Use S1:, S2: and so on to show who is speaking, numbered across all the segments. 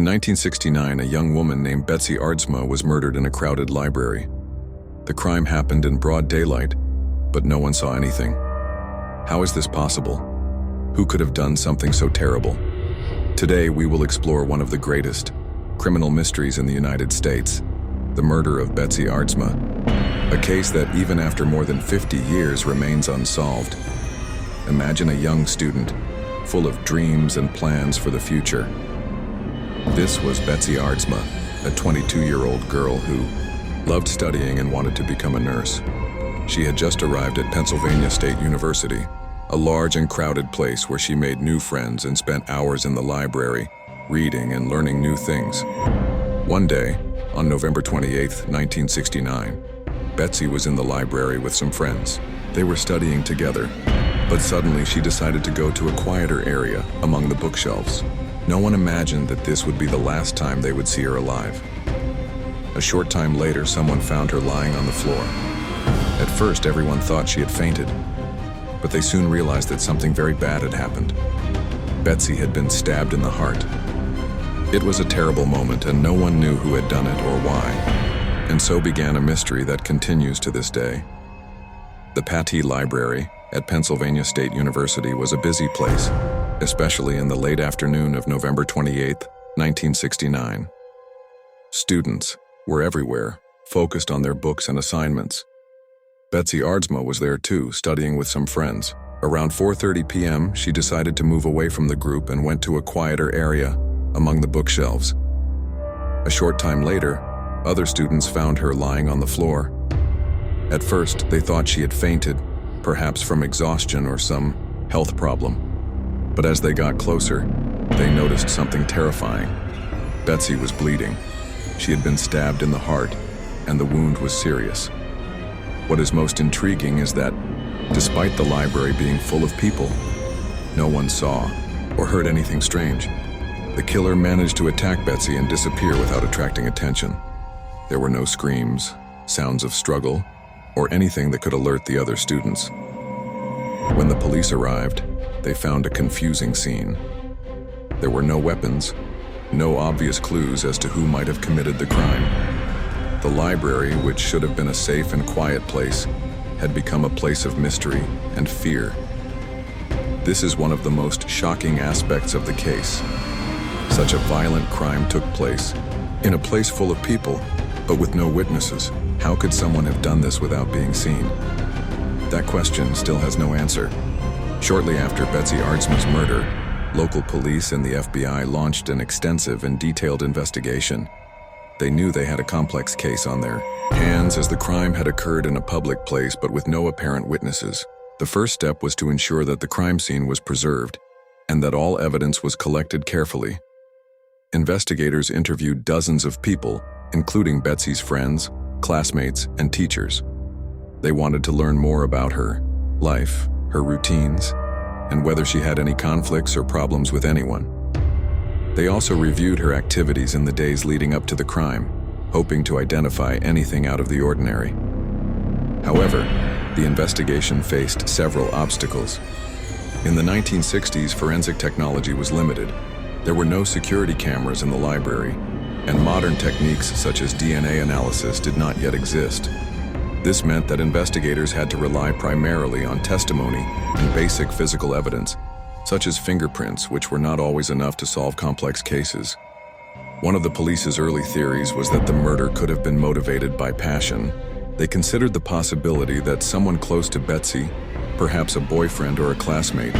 S1: 1969, a young woman named Betsy Aardsma was murdered in a crowded library. The crime happened in broad daylight, but no one saw anything. How is this possible? Who could have done something so terrible? Today, we will explore one of the greatest criminal mysteries in the United States, the murder of Betsy Aardsma, a case that even after more than 50 years remains unsolved. Imagine a young student, full of dreams and plans for the future. This was Betsy Aardsma, a 22-year-old girl who loved studying and wanted to become a nurse. She had just arrived at Pennsylvania State University, a large and crowded place where she made new friends and spent hours in the library, reading and learning new things. One day, on November 28, 1969, Betsy was in the library with some friends. They were studying together, but suddenly she decided to go to a quieter area among the bookshelves. No one imagined that this would be the last time they would see her alive. A short time later, someone found her lying on the floor. At first, everyone thought she had fainted, but they soon realized that something very bad had happened. Betsy had been stabbed in the heart. It was a terrible moment, and no one knew who had done it or why. And so began a mystery that continues to this day. The Patee Library at Pennsylvania State University was a busy place, especially in the late afternoon of November 28, 1969. Students were everywhere, focused on their books and assignments. Betsy Aardsma was there too, studying with some friends. Around 4:30 p.m., she decided to move away from the group and went to a quieter area among the bookshelves. A short time later, other students found her lying on the floor. At first, they thought she had fainted, perhaps from exhaustion or some health problem. But as they got closer, they noticed something terrifying. Betsy was bleeding. She had been stabbed in the heart, and the wound was serious. What is most intriguing is that, despite the library being full of people, no one saw or heard anything strange. The killer managed to attack Betsy and disappear without attracting attention. There were no screams, sounds of struggle, or anything that could alert the other students. When the police arrived, they found a confusing scene. There were no weapons, no obvious clues as to who might have committed the crime. The library, which should have been a safe and quiet place, had become a place of mystery and fear. This is one of the most shocking aspects of the case. Such a violent crime took place in a place full of people, but with no witnesses. How could someone have done this without being seen? That question still has no answer. Shortly after Betsy Aardsma's murder, local police and the FBI launched an extensive and detailed investigation. They knew they had a complex case on their hands, as the crime had occurred in a public place but with no apparent witnesses. The first step was to ensure that the crime scene was preserved and that all evidence was collected carefully. Investigators interviewed dozens of people, including Betsy's friends, classmates, and teachers. They wanted to learn more about her life, her routines, and whether she had any conflicts or problems with anyone. They also reviewed her activities in the days leading up to the crime, hoping to identify anything out of the ordinary. However, the investigation faced several obstacles. In the 1960s, forensic technology was limited. There were no security cameras in the library, and modern techniques such as DNA analysis did not yet exist. This meant that investigators had to rely primarily on testimony and basic physical evidence, such as fingerprints, which were not always enough to solve complex cases. One of the police's early theories was that the murder could have been motivated by passion. They considered the possibility that someone close to Betsy, perhaps a boyfriend or a classmate,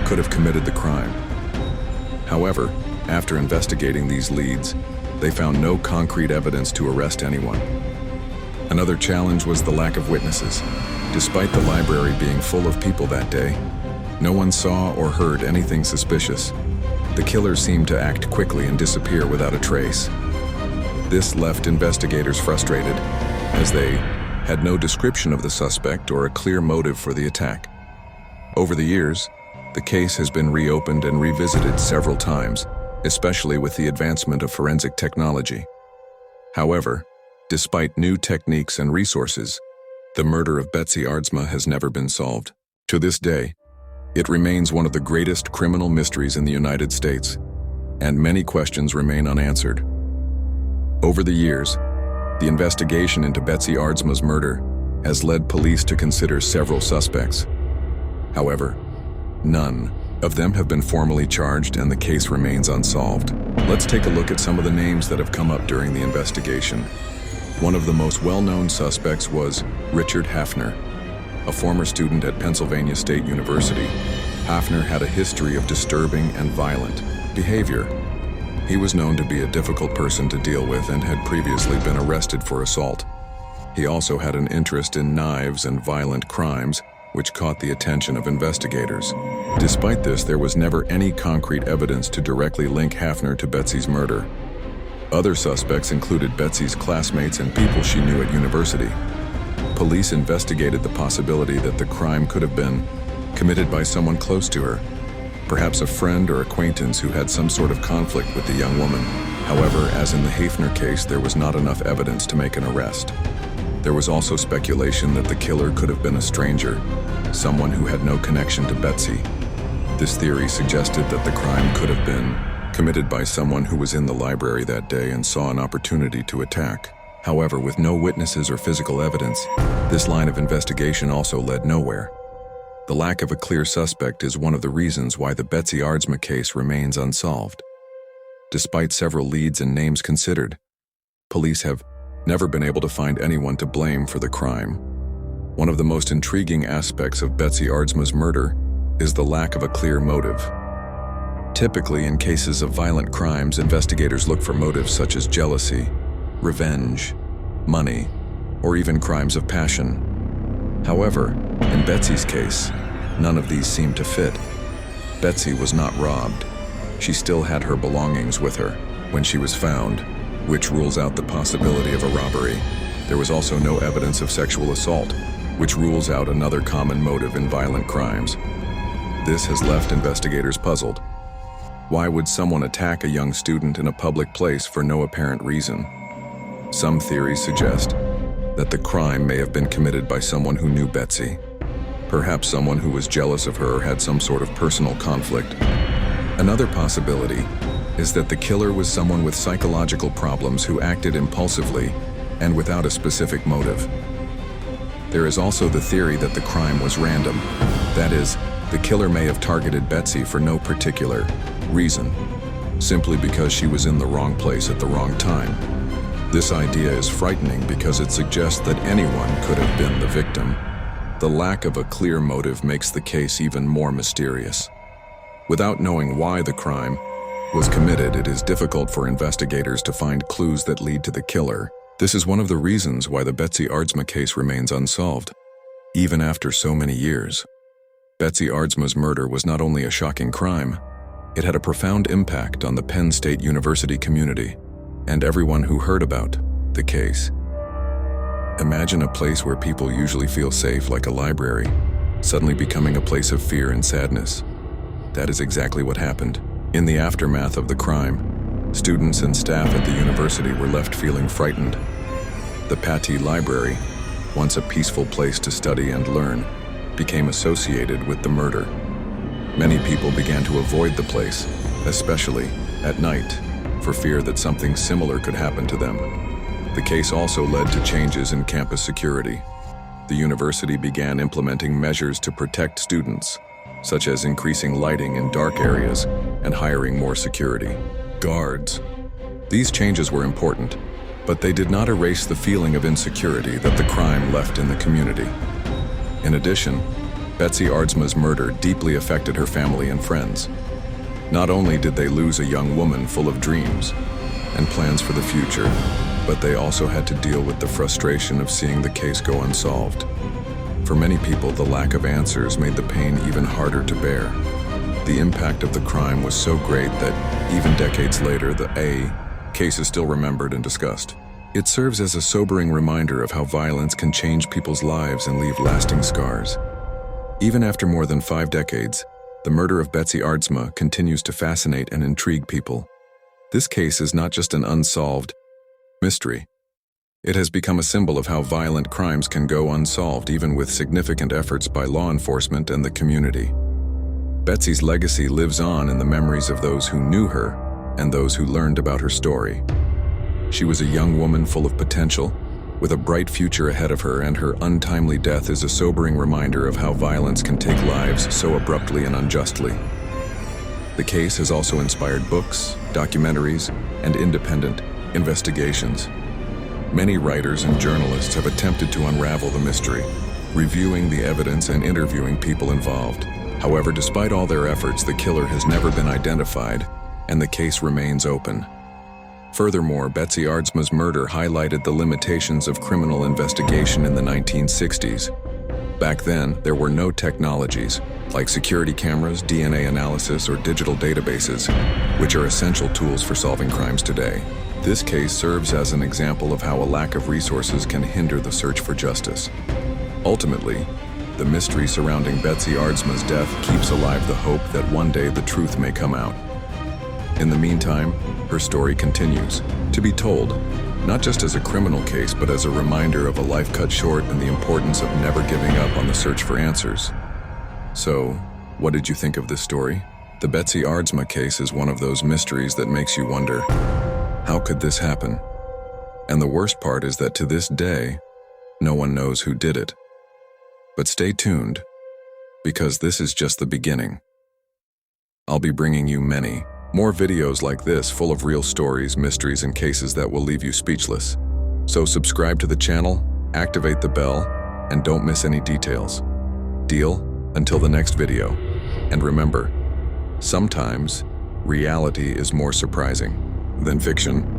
S1: could have committed the crime. However, after investigating these leads, they found no concrete evidence to arrest anyone. Another challenge was the lack of witnesses. Despite the library being full of people that day, no one saw or heard anything suspicious. The killer seemed to act quickly and disappear without a trace. This left investigators frustrated, as they had no description of the suspect or a clear motive for the attack. Over the years, the case has been reopened and revisited several times, especially with the advancement of forensic technology. However, despite new techniques and resources, the murder of Betsy Aardsma has never been solved. To this day, it remains one of the greatest criminal mysteries in the United States. and many questions remain unanswered. Over the years, the investigation into Betsy Aardsma's murder has led police to consider several suspects. However, none of them have been formally charged and the case remains unsolved. Let's take a look at some of the names that have come up during the investigation. One of the most well-known suspects was Richard Hafner, a former student at Pennsylvania State University. Hafner had a history of disturbing and violent behavior. He was known to be a difficult person to deal with and had previously been arrested for assault. He also had an interest in knives and violent crimes, which caught the attention of investigators. Despite this, there was never any concrete evidence to directly link Hafner to Betsy's murder. Other suspects included Betsy's classmates and people she knew at university. Police investigated the possibility that the crime could have been committed by someone close to her, perhaps a friend or acquaintance who had some sort of conflict with the young woman. However, as in the Hafner case, there was not enough evidence to make an arrest. There was also speculation that the killer could have been a stranger, someone who had no connection to Betsy. This theory suggested that the crime could have been committed by someone who was in the library that day and saw an opportunity to attack. However, with no witnesses or physical evidence, this line of investigation also led nowhere. The lack of a clear suspect is one of the reasons why the Betsy Aardsma case remains unsolved. Despite several leads and names considered, police have never been able to find anyone to blame for the crime. One of the most intriguing aspects of Betsy Aardsma's murder is the lack of a clear motive. Typically, in cases of violent crimes, investigators look for motives such as jealousy, revenge, money, or even crimes of passion. However, in Betsy's case, none of these seemed to fit. Betsy was not robbed. She still had her belongings with her when she was found, which rules out the possibility of a robbery. There was also no evidence of sexual assault, which rules out another common motive in violent crimes. This has left investigators puzzled. Why would someone attack a young student in a public place for no apparent reason? Some theories suggest that the crime may have been committed by someone who knew Betsy. Perhaps someone who was jealous of her or had some sort of personal conflict. Another possibility is that the killer was someone with psychological problems who acted impulsively and without a specific motive. There is also the theory that the crime was random. That is, the killer may have targeted Betsy for no particular reason, simply because she was in the wrong place at the wrong time. This idea is frightening because it suggests that anyone could have been the victim. The lack of a clear motive makes the case even more mysterious. Without knowing why the crime was committed, it is difficult for investigators to find clues that lead to the killer. This is one of the reasons why the Betsy Aardsma case remains unsolved, even after so many years. Betsy Aardsma's murder was not only a shocking crime, it had a profound impact on the Penn State University community and everyone who heard about the case. Imagine a place where people usually feel safe, like a library, suddenly becoming a place of fear and sadness. That is exactly what happened. In the aftermath of the crime, students and staff at the university were left feeling frightened. The Patty Library, once a peaceful place to study and learn, became associated with the murder. Many people began to avoid the place, especially at night, for fear that something similar could happen to them. The case also led to changes in campus security. The university began implementing measures to protect students, such as increasing lighting in dark areas and hiring more security guards. These changes were important, but they did not erase the feeling of insecurity that the crime left in the community. In addition, Betsy Aardsma's murder deeply affected her family and friends. Not only did they lose a young woman full of dreams and plans for the future, but they also had to deal with the frustration of seeing the case go unsolved. For many people, the lack of answers made the pain even harder to bear. The impact of the crime was so great that even decades later, the case is still remembered and discussed. It serves as a sobering reminder of how violence can change people's lives and leave lasting scars. Even after more than 5 decades, the murder of Betsy Aardsma continues to fascinate and intrigue people. This case is not just an unsolved mystery. It has become a symbol of how violent crimes can go unsolved even with significant efforts by law enforcement and the community. Betsy's legacy lives on in the memories of those who knew her and those who learned about her story. She was a young woman full of potential, with a bright future ahead of her, and her untimely death is a sobering reminder of how violence can take lives so abruptly and unjustly. The case has also inspired books, documentaries, and independent investigations. Many writers and journalists have attempted to unravel the mystery, reviewing the evidence and interviewing people involved. However, despite all their efforts, the killer has never been identified, and the case remains open. Furthermore, Betsy Aardsma's murder highlighted the limitations of criminal investigation in the 1960s. Back then, there were no technologies, like security cameras, DNA analysis, or digital databases, which are essential tools for solving crimes today. This case serves as an example of how a lack of resources can hinder the search for justice. Ultimately, the mystery surrounding Betsy Aardsma's death keeps alive the hope that one day the truth may come out. In the meantime, her story continues to be told, not just as a criminal case, but as a reminder of a life cut short and the importance of never giving up on the search for answers. So, what did you think of this story? The Betsy Aardsma case is one of those mysteries that makes you wonder, how could this happen? And the worst part is that to this day, no one knows who did it. But stay tuned, because this is just the beginning. I'll be bringing you many more videos like this, full of real stories, mysteries, and cases that will leave you speechless. So subscribe to the channel, activate the bell, and don't miss any details. Deal? Until the next video. And remember, sometimes reality is more surprising than fiction.